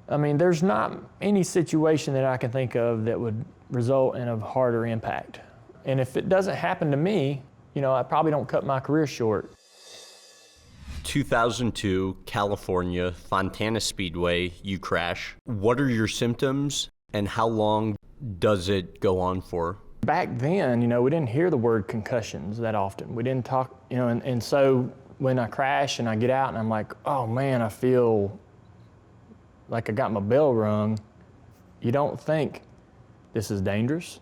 I mean, there's not any situation that I can think of that would result in a harder impact. And if it doesn't happen to me, you know, I probably don't cut my career short. 2002, California, Fontana Speedway, you crash. What are your symptoms and how long does it go on for? Back then, you know, we didn't hear the word concussions that often. We didn't talk, you know, and so when I crash and I get out and I'm like, oh man, I feel like I got my bell rung, you don't think this is dangerous.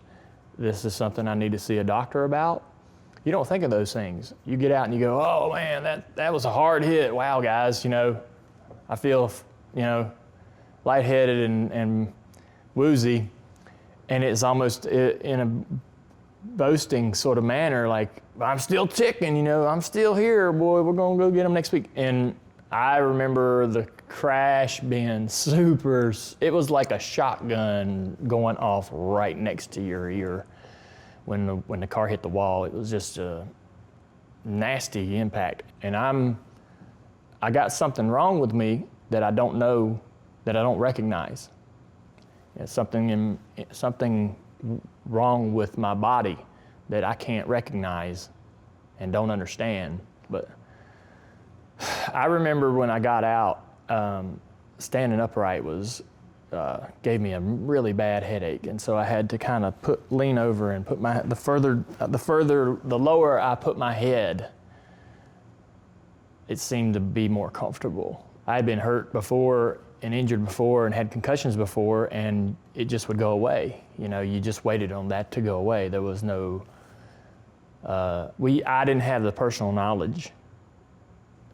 This is something I need to see a doctor about. You don't think of those things. You get out and you go, oh man, that was a hard hit. Wow, guys, you know, I feel, you know, lightheaded and woozy. And it's almost in a boasting sort of manner, like, I'm still ticking, you know, I'm still here, boy, we're gonna go get them next week. And I remember the crash being super, it was like a shotgun going off right next to your ear. When the car hit the wall, it was just a nasty impact. And I got something wrong with me that I don't know, that I don't recognize. It's something wrong with my body that I can't recognize and don't understand. But I remember when I got out, standing upright gave me a really bad headache, and so I had to kind of lean over and put the lower I put my head, it seemed to be more comfortable. I had been hurt before and injured before and had concussions before, and it just would go away. You know, you just waited on that to go away. There was no, I didn't have the personal knowledge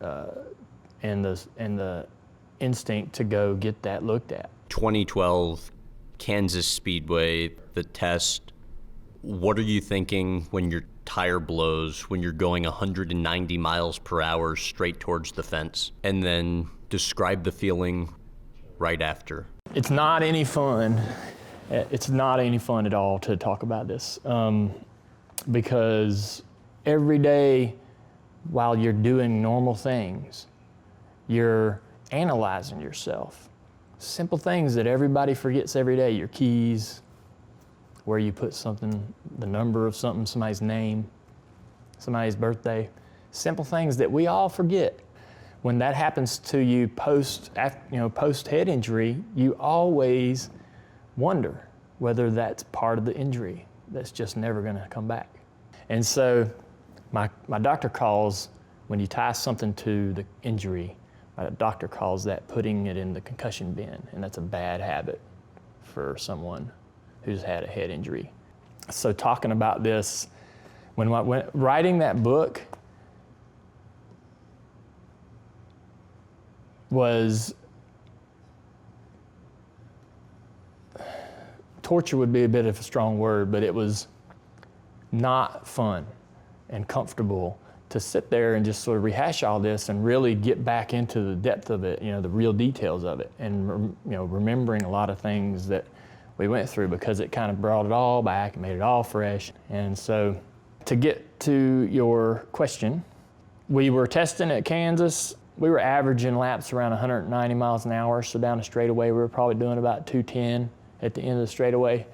and the instinct to go get that looked at. 2012, Kansas Speedway, the test. What are you thinking when your tire blows, when you're going 190 miles per hour straight towards the fence? And then describe the feeling right after. It's not any fun. It's not any fun at all to talk about this because every day while you're doing normal things, you're analyzing yourself. Simple things that everybody forgets every day, your keys, where you put something, the number of something, somebody's name, somebody's birthday. Simple things that we all forget. When that happens to you post head injury, you always wonder whether that's part of the injury that's just never gonna come back. And so my doctor calls, when you tie something to the injury, my doctor calls that putting it in the concussion bin, and that's a bad habit for someone who's had a head injury. So talking about this, when writing that book was, torture would be a bit of a strong word, but it was not fun and comfortable to sit there and just sort of rehash all this and really get back into the depth of it, you know, the real details of it, and you know, remembering a lot of things that we went through, because it kind of brought it all back and made it all fresh. And so to get to your question, we were testing at Kansas. We were averaging laps around 190 miles an hour, so down the straightaway we were probably doing about 210 at the end of the straightaway.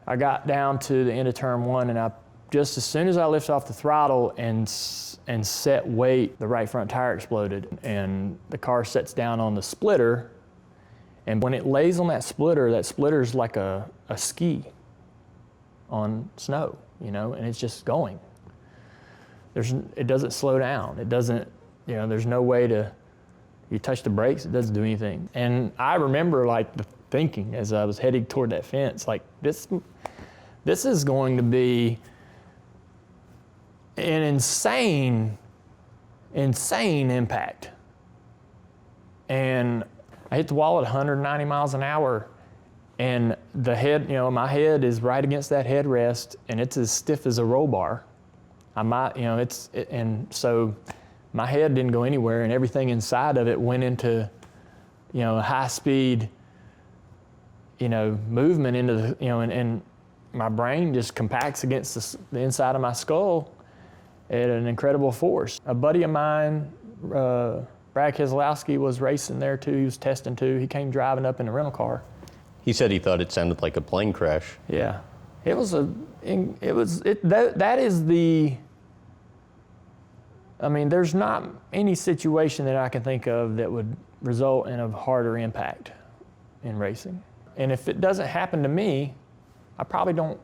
I got down to the end of turn one, and just as soon as I lift off the throttle and set weight, the right front tire exploded, and the car sets down on the splitter. And when it lays on that splitter's like a ski on snow, you know, and it's just going. It doesn't slow down. It doesn't, you know, there's no way you touch the brakes, it doesn't do anything. And I remember like thinking as I was heading toward that fence, like this is going to be an insane impact. And I hit the wall at 190 miles an hour, and the head, you know, my head is right against that headrest, and it's as stiff as a roll bar. And so my head didn't go anywhere, and everything inside of it went into, you know, high speed, you know, movement into the, you know, and my brain just compacts against the inside of my skull at an incredible force. A buddy of mine, Brad Keselowski was racing there too. He was testing too. He came driving up in a rental car. He said he thought it sounded like a plane crash. Yeah, that is the. I mean, there's not any situation that I can think of that would result in a harder impact in racing. And if it doesn't happen to me, I probably don't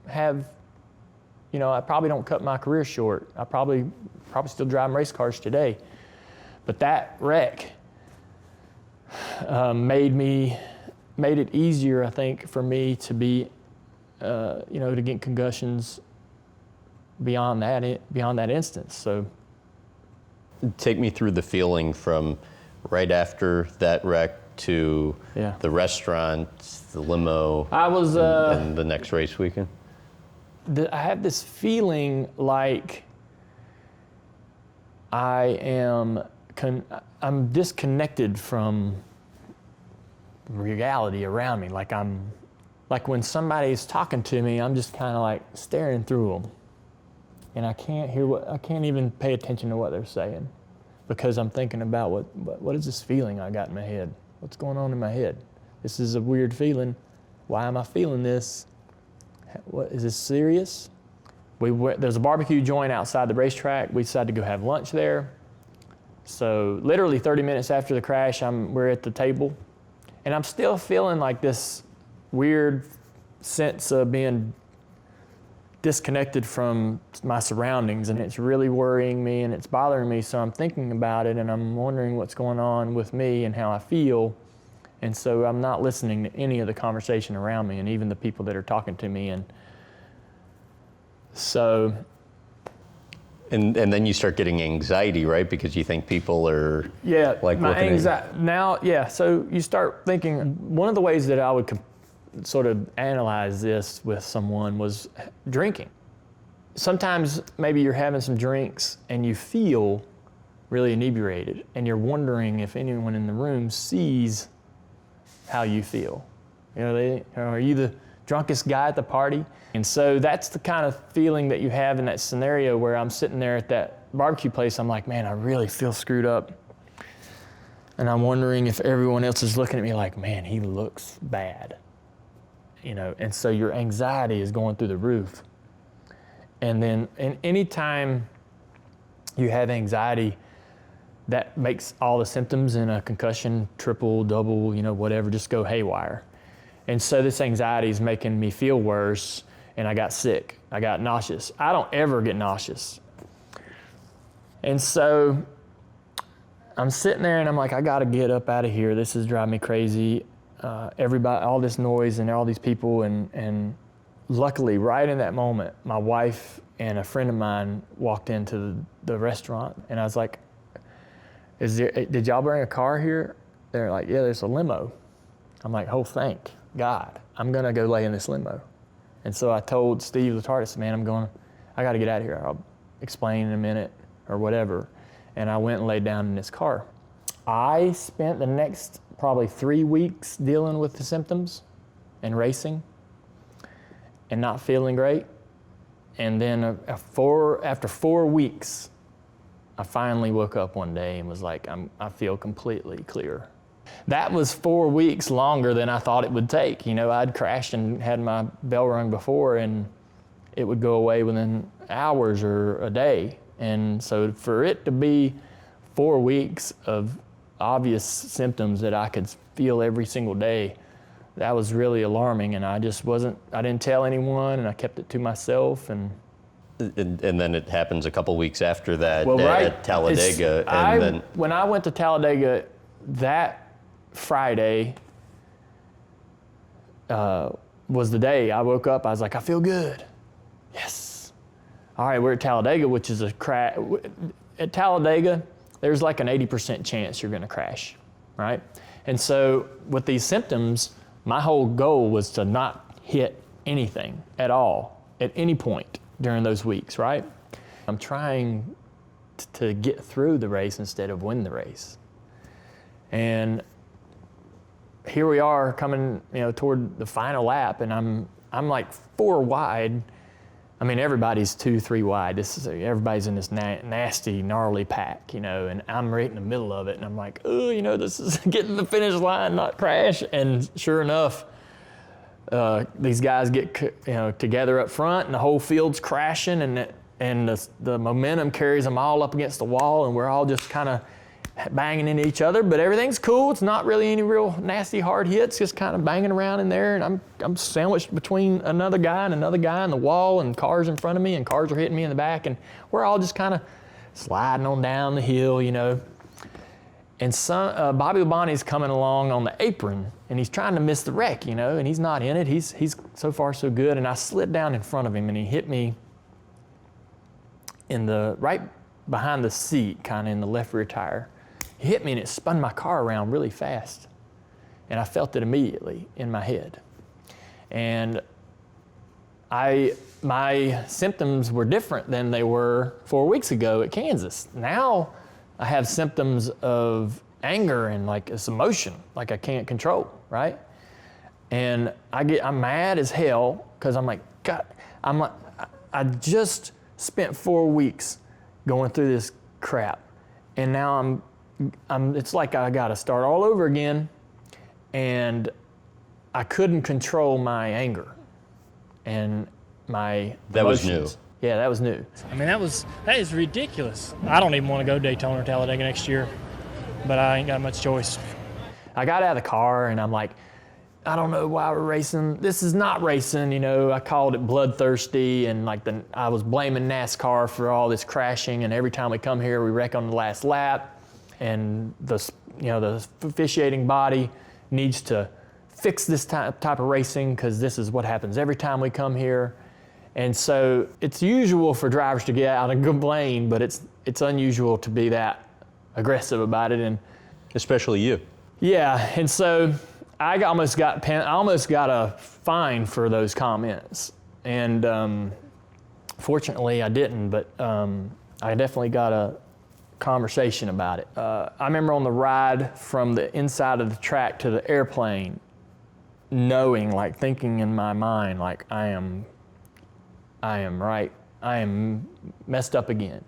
I probably don't cut my career short. I probably still driving race cars today. But that wreck made it easier, I think, for me to be, to get concussions beyond that instance. So, take me through the feeling from right after that wreck to the restaurant, the limo, and the next race weekend. I have this feeling like I'm disconnected from reality around me. Like when somebody's talking to me, I'm just kind of like staring through them. And I can't even pay attention to what they're saying because I'm thinking about what is this feeling I got in my head? What's going on in my head? This is a weird feeling. Why am I feeling this? What is this serious? There's a barbecue joint outside the racetrack. We decided to go have lunch there. So literally 30 minutes after the crash, we're at the table, and I'm still feeling like this weird sense of being disconnected from my surroundings, and it's really worrying me and it's bothering me. So I'm thinking about it, and I'm wondering what's going on with me and how I feel. And so I'm not listening to any of the conversation around me and even the people that are talking to me. And so. And then you start getting anxiety, right? Because you think people are like my looking anxiety, at you. So you start thinking, one of the ways that I would sort of analyze this with someone was drinking. Sometimes maybe you're having some drinks and you feel really inebriated and you're wondering if anyone in the room sees how you feel. Are you the drunkest guy at the party? And so that's the kind of feeling that you have in that scenario where I'm sitting there at that barbecue place. I'm like, man, I really feel screwed up. And I'm wondering if everyone else is looking at me like, man, he looks bad. And so your anxiety is going through the roof. And then any time you have anxiety, that makes all the symptoms in a concussion, triple, double, whatever, just go haywire. And so this anxiety is making me feel worse, and I got sick. I got nauseous. I don't ever get nauseous. And so I'm sitting there and I'm like, I gotta get up out of here. This is driving me crazy. Everybody, all this noise and all these people, and luckily right in that moment, my wife and a friend of mine walked into the restaurant, and I was like, did y'all bring a car here? They're like, yeah, there's a limo. I'm like, oh, thank God. I'm gonna go lay in this limo. And so I told Steve the TARDIS, man, I gotta get out of here. I'll explain in a minute or whatever. And I went and laid down in this car. I spent the next probably 3 weeks dealing with the symptoms and racing and not feeling great. And then after 4 weeks, I finally woke up one day and was like, I feel completely clear. That was 4 weeks longer than I thought it would take. I'd crashed and had my bell rung before, and it would go away within hours or a day. And so for it to be 4 weeks of obvious symptoms that I could feel every single day, that was really alarming. And I didn't tell anyone, and I kept it to myself. And then it happens a couple weeks after that at Talladega. When I went to Talladega that Friday was the day I woke up. I was like, I feel good. Yes. All right, we're at Talladega, which is a crash. At Talladega, there's like an 80% chance you're going to crash, right? And so with these symptoms, my whole goal was to not hit anything at all at any point during those weeks, right? I'm trying to get through the race instead of win the race. And here we are coming, toward the final lap, and I'm like 4 wide, I mean, everybody's 2-3 wide. Everybody's in this nasty, gnarly pack, you know, and I'm right in the middle of it, and I'm like, oh, you know, this is getting to the finish line, not crash. And sure enough, these guys get together up front, and the whole field's crashing, and the momentum carries them all up against the wall, and we're all just kind of banging into each other, but everything's cool. It's not really any real nasty hard hits, just kind of banging around in there, and I'm sandwiched between another guy and the wall, and cars in front of me, and cars are hitting me in the back, and we're all just kind of sliding on down the hill, you know. And Bobby Labonte's coming along on the apron, and he's trying to miss the wreck, you know, and he's not in it. He's so far so good, and I slid down in front of him, and he hit me in the right behind the seat, kind of in the left rear tire. He hit me, and it spun my car around really fast, and I felt it immediately in my head. And my symptoms were different than they were 4 weeks ago at Kansas. Now I have symptoms of anger and like this emotion, like I can't control, right? And I'm mad as hell because I'm like, God, I just spent 4 weeks going through this crap, and now it's like I got to start all over again, and I couldn't control my anger and my That was emotions. new. Yeah, that was new. I mean, that is ridiculous. I don't even want to go Daytona or Talladega next year, but I ain't got much choice. I got out of the car, and I'm like, I don't know why we're racing. This is not racing, you know. I called it bloodthirsty, and I was blaming NASCAR for all this crashing, and every time we come here, we wreck on the last lap. And the officiating body needs to fix this type of racing, because this is what happens every time we come here. And so it's usual for drivers to get out and complain, but it's unusual to be that aggressive about it. And Especially you. yeah, and so I almost got a fine for those comments, and fortunately I didn't, but I definitely got a conversation about it. I remember on the ride from the inside of the track to the airplane, thinking in my mind, like, I am messed up again.